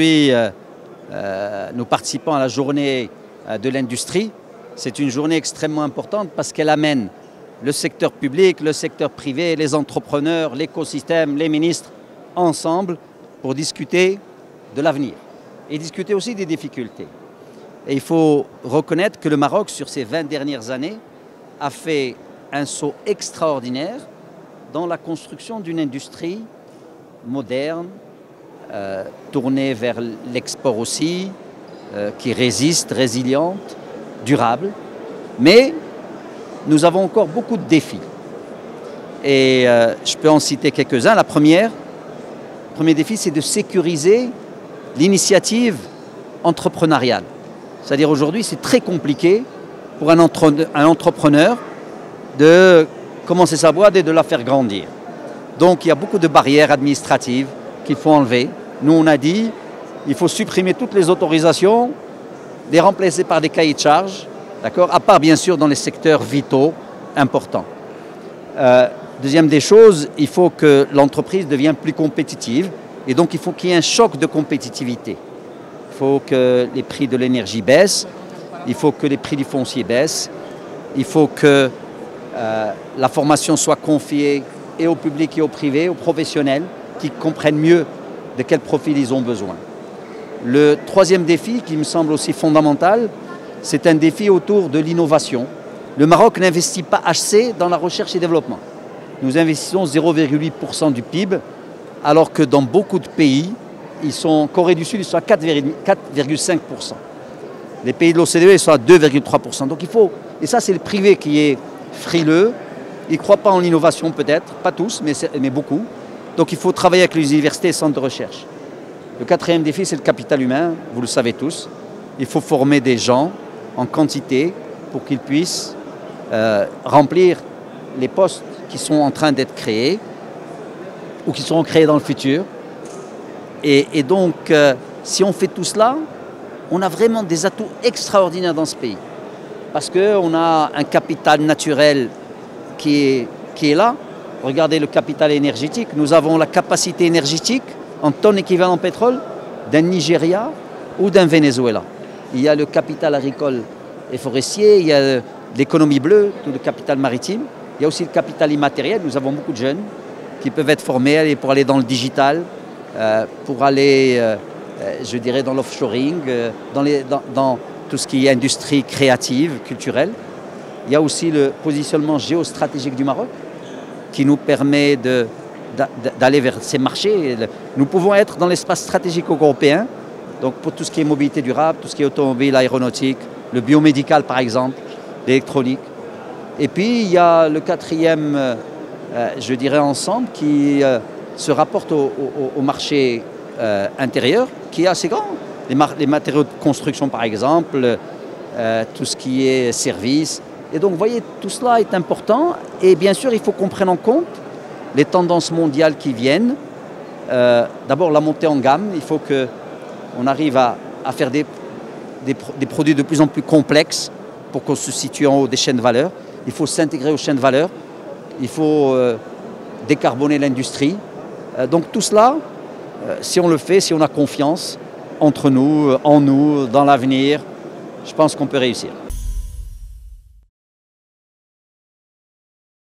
Aujourd'hui, nous participons à la journée de l'industrie. C'est une journée extrêmement importante parce qu'elle amène le secteur public, le secteur privé, les entrepreneurs, l'écosystème, les ministres ensemble pour discuter de l'avenir et discuter aussi des difficultés. Et il faut reconnaître que le Maroc, sur ces 20 dernières années, a fait un saut extraordinaire dans la construction d'une industrie moderne, tournée vers l'export aussi, qui résiste, résiliente, durable. Mais nous avons encore beaucoup de défis. Et je peux en citer quelques-uns. Le premier défi, c'est de sécuriser l'initiative entrepreneuriale. C'est-à-dire aujourd'hui, c'est très compliqué pour un entrepreneur de commencer sa boîte et de la faire grandir. Donc il y a beaucoup de barrières administratives qu'il faut enlever. Nous, on a dit il faut supprimer toutes les autorisations, les remplacer par des cahiers de charges, d'accord, à part bien sûr dans les secteurs vitaux importants. Deuxième des choses, il faut que l'entreprise devienne plus compétitive et donc il faut qu'il y ait un choc de compétitivité. Il faut que les prix de l'énergie baissent, il faut que les prix du foncier baissent, il faut que la formation soit confiée et au public et au privé, aux professionnels, qui comprennent mieux de quel profil ils ont besoin. Le troisième défi, qui me semble aussi fondamental, c'est un défi autour de l'innovation. Le Maroc n'investit pas assez dans la recherche et développement. Nous investissons 0,8% du PIB, alors que dans beaucoup de pays, en Corée du Sud, ils sont à 4,5%. Les pays de l'OCDE, ils sont à 2,3%. Donc il faut, et ça c'est le privé qui est frileux, ils ne croient pas en l'innovation peut-être, pas tous, mais beaucoup. Donc il faut travailler avec les universités et centres de recherche. Le quatrième défi, c'est le capital humain, vous le savez tous. Il faut former des gens en quantité pour qu'ils puissent remplir les postes qui sont en train d'être créés ou qui seront créés dans le futur. Et donc, si on fait tout cela, on a vraiment des atouts extraordinaires dans ce pays. Parce qu'on a un capital naturel qui est là. Regardez le capital énergétique. Nous avons la capacité énergétique en tonnes équivalent pétrole d'un Nigeria ou d'un Venezuela. Il y a le capital agricole et forestier, il y a l'économie bleue, tout le capital maritime. Il y a aussi le capital immatériel. Nous avons beaucoup de jeunes qui peuvent être formés pour aller dans le digital, pour aller, je dirais, dans l'offshoring, dans tout ce qui est industrie créative, culturelle. Il y a aussi le positionnement géostratégique du Maroc qui nous permet d'aller vers ces marchés. Nous pouvons être dans l'espace stratégique européen, donc pour tout ce qui est mobilité durable, tout ce qui est automobile, aéronautique, le biomédical par exemple, l'électronique. Et puis il y a le quatrième, je dirais ensemble, qui se rapporte au marché intérieur, qui est assez grand. Les matériaux de construction par exemple, tout ce qui est services. Et donc vous voyez, tout cela est important et bien sûr il faut qu'on prenne en compte les tendances mondiales qui viennent. D'abord la montée en gamme, il faut qu'on arrive à faire des produits de plus en plus complexes pour qu'on se situe en haut des chaînes de valeur. Il faut s'intégrer aux chaînes de valeur, il faut décarboner l'industrie. Donc tout cela, si on le fait, si on a confiance entre nous, en nous, dans l'avenir, je pense qu'on peut réussir.